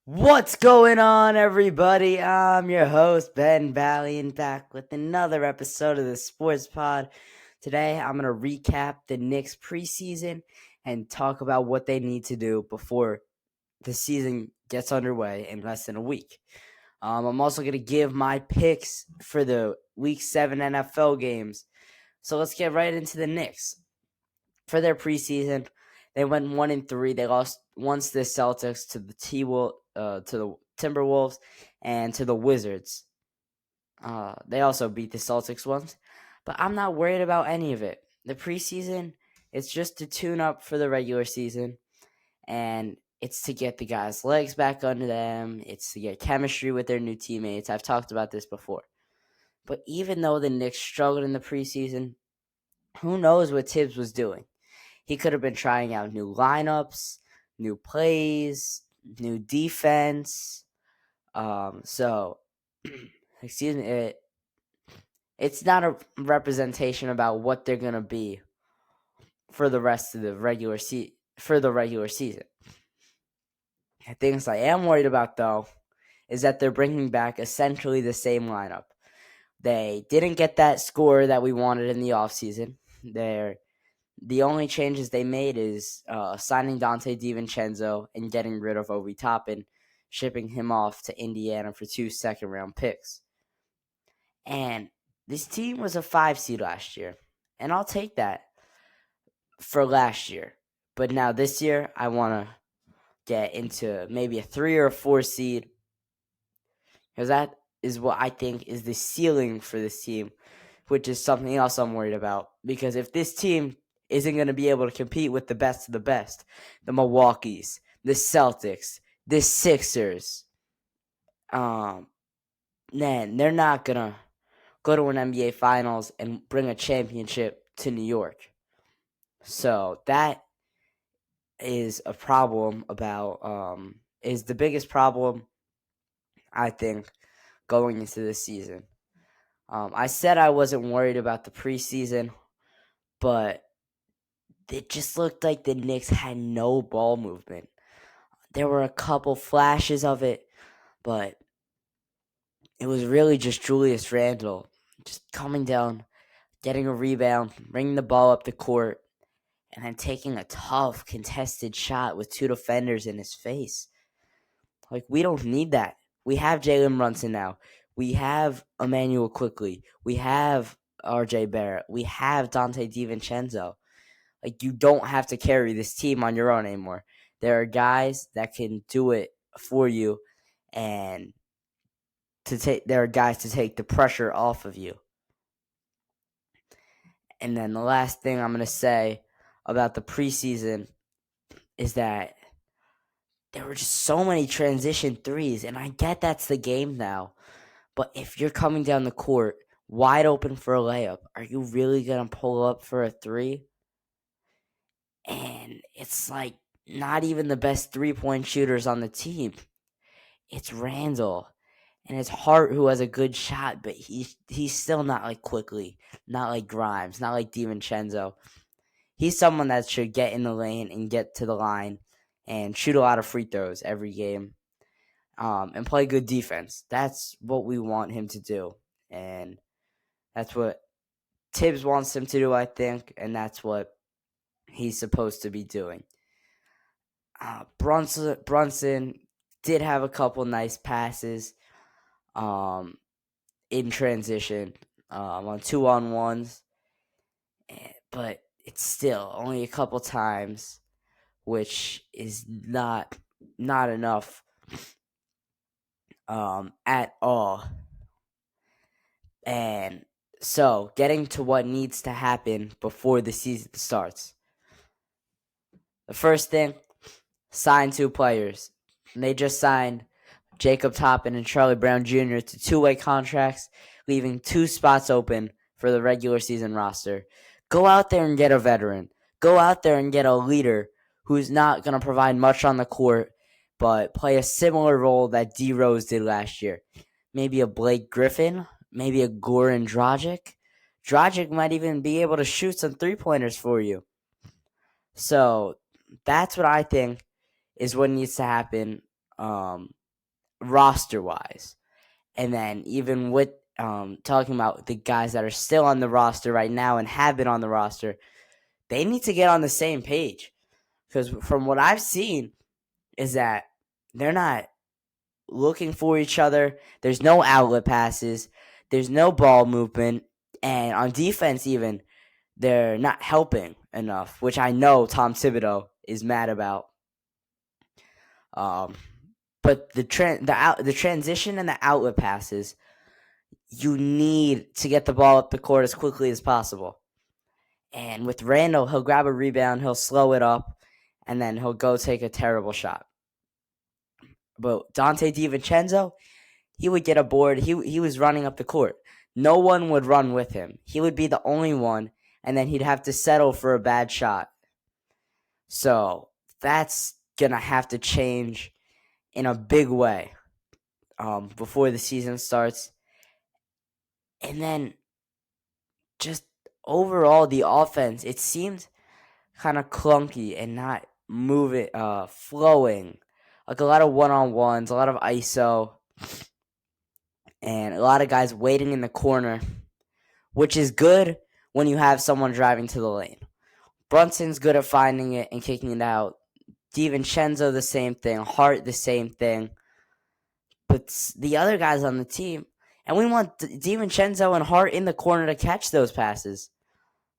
What's going on, everybody? I'm your host, Ben Valiant, back with another episode of the Sports Pod. Today, I'm going to recap the Knicks preseason and talk about what they need to do before the season gets underway in less than a week. I'm also going to give my picks for the Week 7 NFL games. So let's get right into the Knicks. For their preseason, they went 1-3. They lost once to the Celtics, to the Timberwolves, and to the Wizards. They also beat the Celtics once, but I'm not worried about any of it. The preseason, it's just to tune up for the regular season, and it's to get the guys' legs back under them. It's to get chemistry with their new teammates. I've talked about this before. But even though the Knicks struggled in the preseason, who knows what Tibbs was doing? He could have been trying out new lineups, new plays, new defense. So, excuse me, it's not a representation about what they're gonna be for the rest of the regular season. Things I am worried about, though, is that they're bringing back essentially the same lineup. They didn't get that score that we wanted in the offseason. The only changes they made is signing Dante DiVincenzo and getting rid of Obi Toppin, shipping him off to Indiana for 2 second-round picks. And this team was a 5 seed last year, and I'll take that for last year. But now this year, I want to get into maybe a 3 or a 4 seed, because that is what I think is the ceiling for this team, which is something else I'm worried about. Because if this team isn't going to be able to compete with the best of the best, the Milwaukees, the Celtics, the Sixers, then they're not going to go to an NBA Finals and bring a championship to New York. So that is a problem is the biggest problem, I think, going into this season. I said I wasn't worried about the preseason, but it just looked like the Knicks had no ball movement. There were a couple flashes of it, but it was really just Julius Randle just coming down, getting a rebound, bringing the ball up the court, and then taking a tough contested shot with 2 defenders in his face. Like, we don't need that. We have Jalen Brunson now. We have Emmanuel Quickly. We have RJ Barrett. We have Dante DiVincenzo. Like, you don't have to carry this team on your own anymore. There are guys that can do it for you, and there are guys to take the pressure off of you. And then the last thing I'm going to say about the preseason is that there were just so many transition threes, and I get that's the game now. But if you're coming down the court wide open for a layup, are you really going to pull up for a 3? And it's like not even the best 3-point shooters on the team. It's Randall. And it's Hart who has a good shot, but he's still not like Quickly, not like Grimes, not like DiVincenzo. He's someone that should get in the lane and get to the line and shoot a lot of free throws every game, and play good defense. That's what we want him to do, and that's what Tibbs wants him to do, I think, and that's what he's supposed to be doing. Brunson did have a couple nice passes in transition on 2-on-1s, but it's still only a couple times, which is not enough at all. And so, getting to what needs to happen before the season starts. The first thing, sign 2 players. And they just signed Jacob Toppin and Charlie Brown Jr. to 2-way contracts, leaving 2 spots open for the regular season roster. Go out there and get a veteran. Go out there and get a leader who's not going to provide much on the court, but play a similar role that D Rose did last year. Maybe a Blake Griffin, maybe a Goran Dragic. Dragic might even be able to shoot some 3-pointers for you. So that's what I think is what needs to happen roster wise. And then even with talking about the guys that are still on the roster right now and have been on the roster, they need to get on the same page. Because from what I've seen is that they're not looking for each other. There's no outlet passes. There's no ball movement. And on defense even, they're not helping enough, which I know Tom Thibodeau is mad about. But the transition and the outlet passes, you need to get the ball up the court as quickly as possible. And with Randall, he'll grab a rebound, he'll slow it up, and then he'll go take a terrible shot. But Dante DiVincenzo, he would get a board. He was running up the court. No one would run with him. He would be the only one, and then he'd have to settle for a bad shot. So that's going to have to change in a big way before the season starts. And then just overall, the offense, it seemed kind of clunky and not moving, flowing. Like a lot of one-on-ones, a lot of ISO, and a lot of guys waiting in the corner, which is good when you have someone driving to the lane. Brunson's good at finding it and kicking it out. DiVincenzo, the same thing. Hart, the same thing. But the other guys on the team, and we want DiVincenzo and Hart in the corner to catch those passes,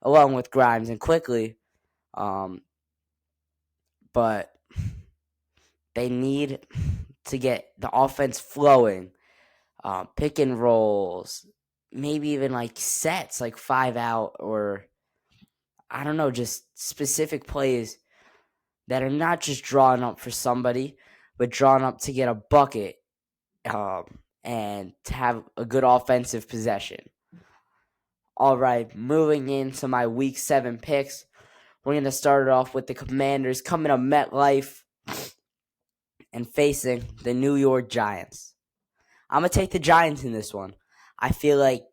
along with Grimes and Quickly. But they need to get the offense flowing. Pick and rolls, maybe even like sets, like 5 out, or I don't know, just specific plays that are not just drawn up for somebody, but drawn up to get a bucket and to have a good offensive possession. All right, moving into my Week 7 picks. We're going to start it off with the Commanders coming to MetLife and facing the New York Giants. I'm going to take the Giants in this one. I feel like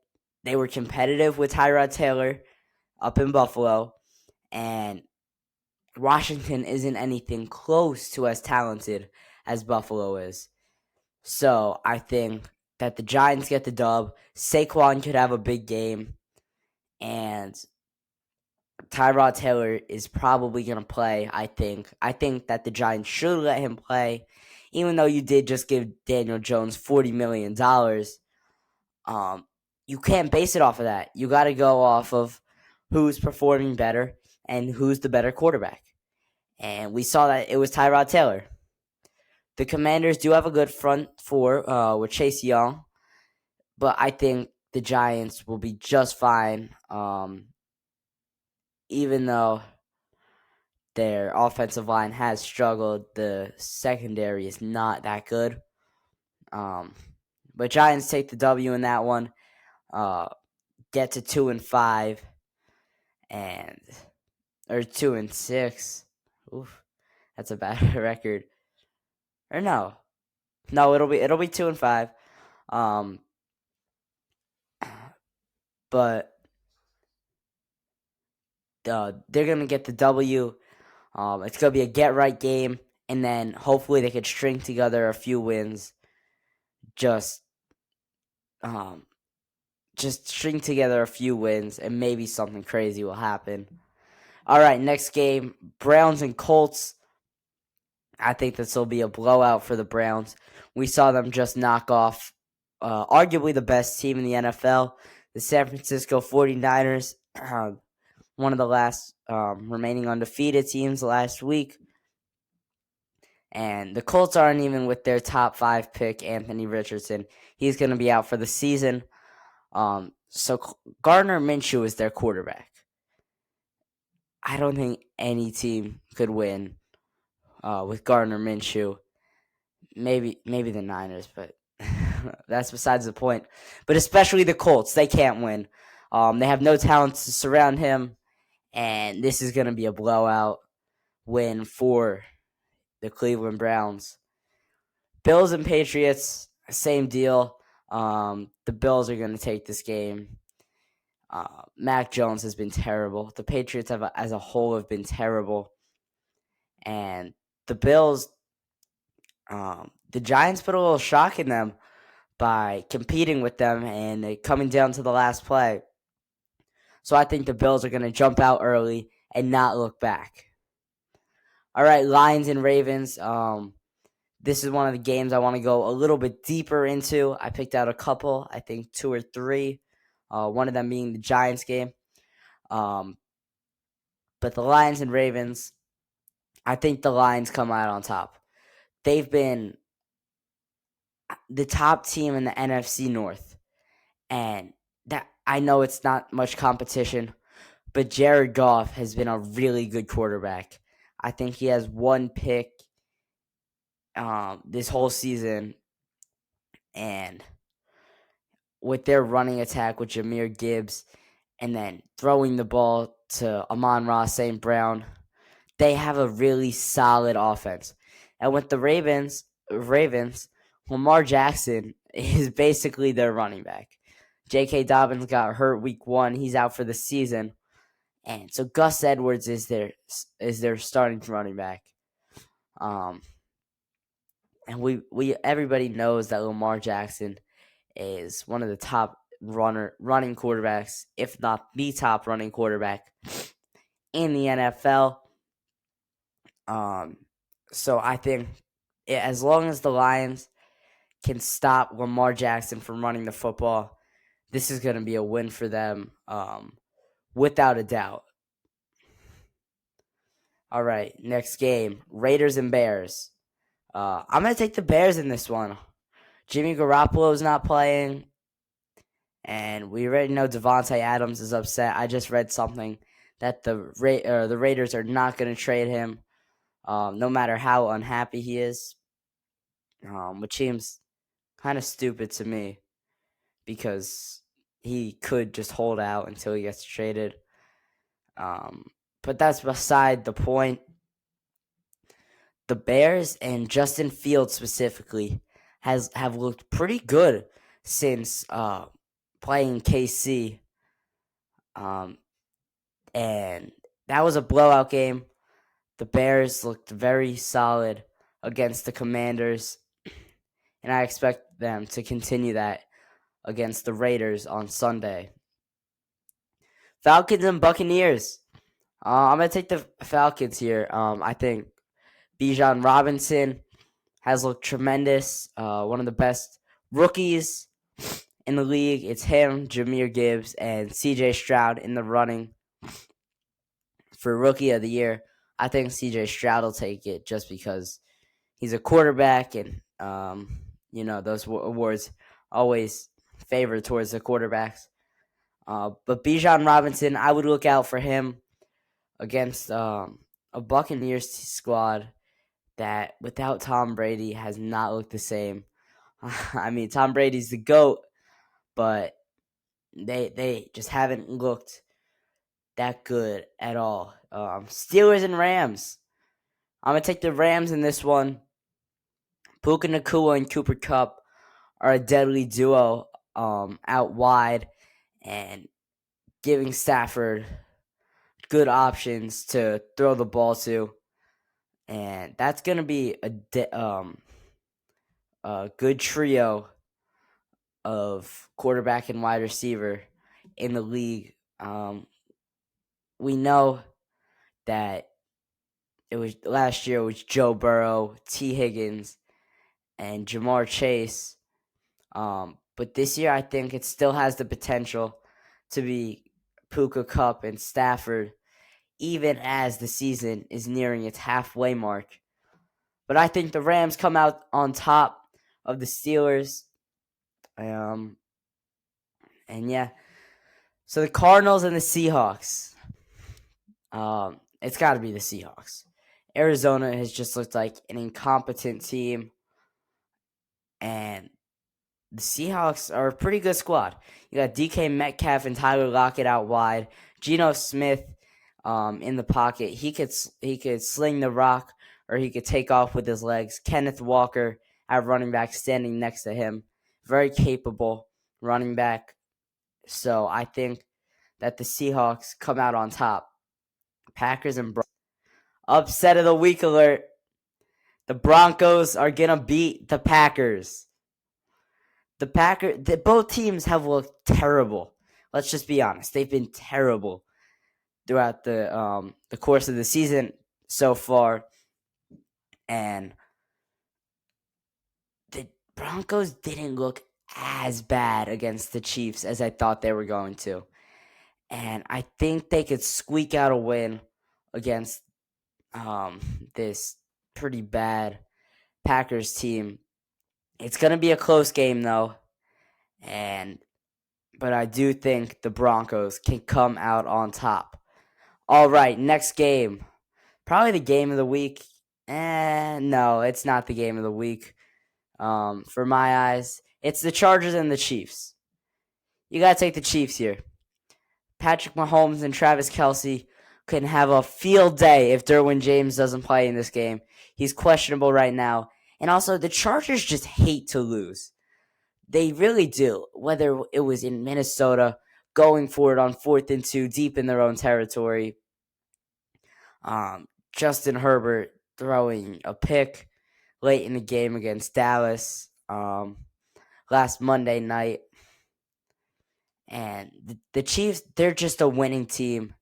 they were competitive with Tyrod Taylor up in Buffalo, and Washington isn't anything close to as talented as Buffalo is. So I think that the Giants get the dub. Saquon could have a big game, and Tyrod Taylor is probably going to play, I think. I think that the Giants should let him play, even though you did just give Daniel Jones $40 million. You can't base it off of that. You got to go off of who's performing better and who's the better quarterback. And we saw that it was Tyrod Taylor. The Commanders do have a good front four with Chase Young, but I think the Giants will be just fine, even though their offensive line has struggled. The secondary is not that good. But Giants take the W in that one. Get to 2-5 or 2-6. Oof, that's a bad record. Or no, it'll be 2-5. But they're gonna get the W. It's gonna be a get right game, and then hopefully they could string together a few wins. Just string together a few wins, and maybe something crazy will happen. All right, next game, Browns and Colts. I think this will be a blowout for the Browns. We saw them just knock off arguably the best team in the NFL, the San Francisco 49ers, one of the last remaining undefeated teams last week. And the Colts aren't even with their top 5 pick, Anthony Richardson. He's going to be out for the season. So Gardner Minshew is their quarterback. I don't think any team could win with Gardner Minshew. Maybe the Niners, but that's besides the point. But especially the Colts, they can't win. They have no talent to surround him, and this is going to be a blowout win for the Cleveland Browns. Bills and Patriots, same deal. The Bills are going to take this game. Mac Jones has been terrible. The Patriots as a whole have been terrible. And the Bills, The Giants put a little shock in them by competing with them and coming down to the last play. So I think the Bills are going to jump out early and not look back. All right, Lions and Ravens. This is one of the games I want to go a little bit deeper into. I picked out a couple, I think 2 or 3. One of them being the Giants game. But the Lions and Ravens, I think the Lions come out on top. They've been the top team in the NFC North. And that I know it's not much competition, but Jared Goff has been a really good quarterback. I think he has one pick this whole season, and with their running attack with Jahmyr Gibbs and then throwing the ball to Amon-Ra St. Brown, they have a really solid offense. And with the Ravens, Lamar Jackson is basically their running back. J.K. Dobbins got hurt week 1. He's out for the season. And so Gus Edwards is their starting running back. And we everybody knows that Lamar Jackson is one of the top running quarterbacks, if not the top running quarterback in the NFL. So I think as long as the Lions can stop Lamar Jackson from running the football, this is going to be a win for them, without a doubt. All right, next game, Raiders and Bears. I'm going to take the Bears in this one. Jimmy Garoppolo is not playing, and we already know Devontae Adams is upset. I just read something that the Raiders are not going to trade him, no matter how unhappy he is, which seems kind of stupid to me because he could just hold out until he gets traded. But that's beside the point. The Bears and Justin Fields specifically have looked pretty good since playing KC. And that was a blowout game. The Bears looked very solid against the Commanders, and I expect them to continue that against the Raiders on Sunday. Falcons and Buccaneers. I'm going to take the Falcons here. I think Bijan Robinson has looked tremendous. One of the best rookies in the league. It's him, Jahmyr Gibbs, and CJ Stroud in the running for Rookie of the Year. I think CJ Stroud will take it just because he's a quarterback, and those awards always favor towards the quarterbacks. But Bijan Robinson, I would look out for him against a Buccaneers squad that without Tom Brady has not looked the same. I mean, Tom Brady's the GOAT, but they just haven't looked that good at all. Steelers and Rams. I'm going to take the Rams in this one. Puka Nacua and Cooper Kupp are a deadly duo out wide and giving Stafford good options to throw the ball to. And that's going to be a good trio of quarterback and wide receiver in the league. We know that it was last year. It was Joe Burrow, T. Higgins, and Jamar Chase. But this year, I think it still has the potential to be Puka Kupp and Stafford, even as the season is nearing its halfway mark. But I think the Rams come out on top of the Steelers. And yeah. So the Cardinals and the Seahawks. It's got to be the Seahawks. Arizona has just looked like an incompetent team. And the Seahawks are a pretty good squad. You got DK Metcalf and Tyler Lockett out wide. Geno Smith in the pocket. He could sling the rock, or he could take off with his legs. Kenneth Walker at running back standing next to him. Very capable running back. So I think that the Seahawks come out on top. Packers and Upset of the week alert. The Broncos are going to beat the Packers. Both teams have looked terrible. Let's just be honest. They've been terrible throughout the course of the season so far. And the Broncos didn't look as bad against the Chiefs as I thought they were going to. And I think they could squeak out a win against this pretty bad Packers team. It's going to be a close game, though. But I do think the Broncos can come out on top. All right, next game. Probably the game of the week. No, it's not the game of the week. For my eyes, it's the Chargers and the Chiefs. You got to take the Chiefs here. Patrick Mahomes and Travis Kelce can have a field day if Derwin James doesn't play in this game. He's questionable right now. And also, the Chargers just hate to lose. They really do. Whether it was in Minnesota, going for it on 4th and 2, deep in their own territory. Justin Herbert throwing a pick late in the game against Dallas last Monday night. And the Chiefs, they're just a winning team,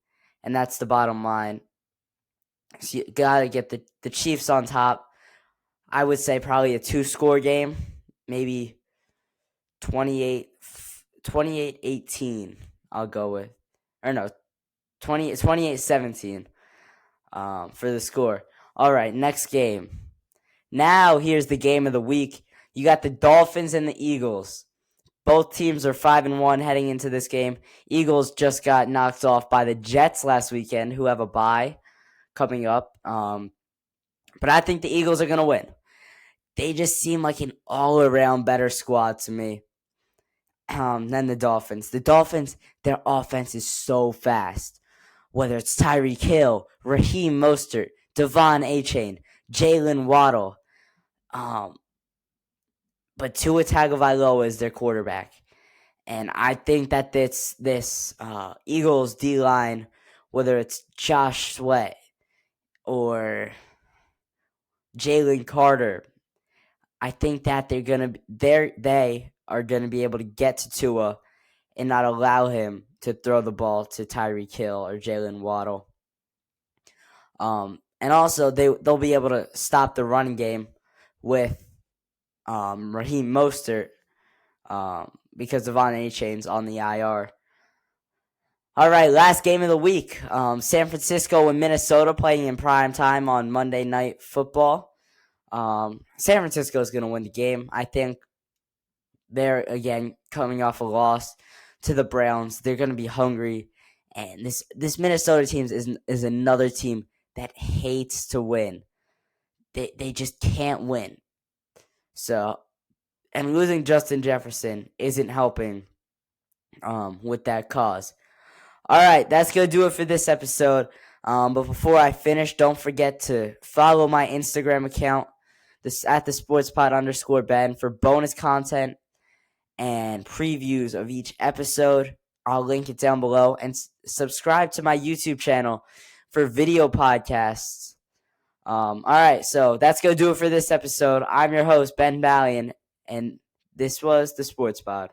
and that's the bottom line. So you got to get the Chiefs on top. I would say probably a 2-score game, maybe 28-18 I'll go with. Or no, 28-17 for the score. All right, next game. Now here's the game of the week. You got the Dolphins and the Eagles. Both teams are 5-1 heading into this game. Eagles just got knocked off by the Jets last weekend, who have a bye coming up. But I think the Eagles are going to win. They just seem like an all-around better squad to me than the Dolphins. The Dolphins, their offense is so fast. Whether it's Tyreek Hill, Raheem Mostert, Devon Achane, Jalen Waddle. But Tua Tagovailoa is their quarterback. And I think that this Eagles D-line, whether it's Josh Sweat or Jalen Carter, I think that they are gonna be able to get to Tua and not allow him to throw the ball to Tyreek Hill or Jalen Waddle. And also they'll be able to stop the running game with Raheem Mostert because Devon Achane's on the IR. All right, last game of the week. San Francisco and Minnesota playing in prime time on Monday Night Football. San Francisco is going to win the game. I think they're, again, coming off a loss to the Browns. They're going to be hungry. And this Minnesota team is another team that hates to win. They just can't win. So, and losing Justin Jefferson isn't helping with that cause. All right, that's going to do it for this episode. But before I finish, don't forget to follow my Instagram account, at the sportspod_Ben, for bonus content and previews of each episode. I'll link it down below. And subscribe to my YouTube channel for video podcasts. All right, so that's going to do it for this episode. I'm your host, Ben Ballion, and this was the Sports Pod.